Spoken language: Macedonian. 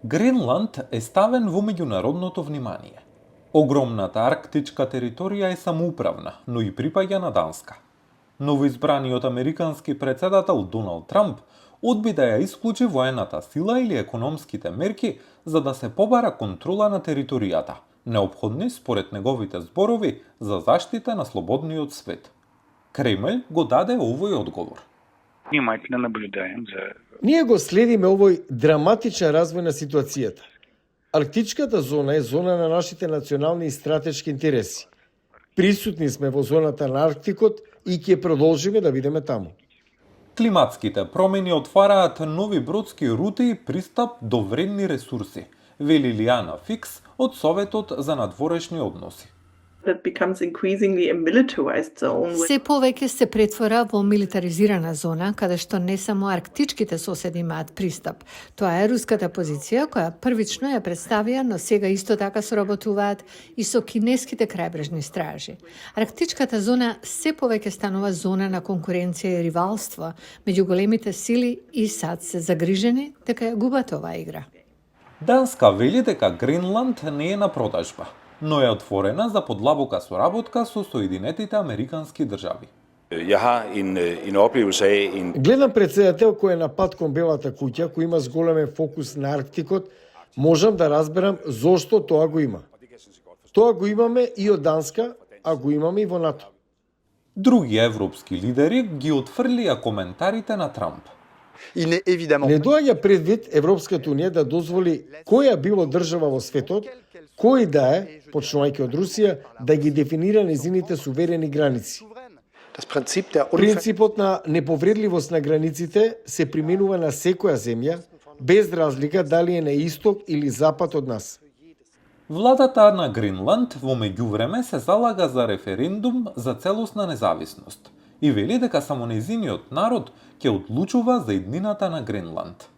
Гренланд е ставен во меѓународното внимание. Огромната арктичка територија е самоуправна, но и припаѓа на Данска. Новоизбраниот американски председател Доналд Трамп одби да ја исклучи воената сила или економските мерки за да се побара контрола на територијата, неопходни според неговите зборови за заштита на слободниот свет. Кремљ го даде овој одговор. Внимателно наблюдаем за... Ние го следиме овој драматичен развој на ситуацијата. Арктичката зона е зона на нашите национални и стратешки интереси. Присутни сме во зоната на Арктикот и ќе продолжиме да бидеме таму. Климатските промени отвараат нови бродски рути и пристап до вредни ресурси, вели Лијана Фикс од Советот за надворешни односи. It becomes increasingly a militarized zone. Се повеќе се претвора во милитаризирана зона, каде што не само арктичките соседи имаат пристап. Тоа е руската позиција, која првично ја представија, но сега исто така соработуваат и со кинеските крајбрежни стражи. Арктичката зона се повеќе станува зона на конкуренција и ривалство меѓу големите сили и САД се загрижени дека ја губат оваа игра. Данска вели дека Гренланд не е на продажба, но е отворена за подлабока соработка со Соединетите Американски држави. Jeg har en oplevelse af en... Гледам председател кој е на пат кон Белата куќа, кој има зголемен фокус на Арктикот, можам да разберам зошто тоа го има. Тоа го имаме и од Данска, а го имаме и во НАТО. Други европски лидери ги отфрлија коментарите на Трамп. Не доаѓа предвид Европската унија да дозволи која било држава во светот, кој да е, почнувајќи од Русија, да ги дефинира незините суверени граници. Принципот на неповредливост на границите се применува на секоја земја, без разлика дали е на исток или запад од нас. Владата на Гренланд во меѓувреме се залага за референдум за целосна независност и вели дека само нејзиниот народ ќе одлучува за иднината на Гренланд.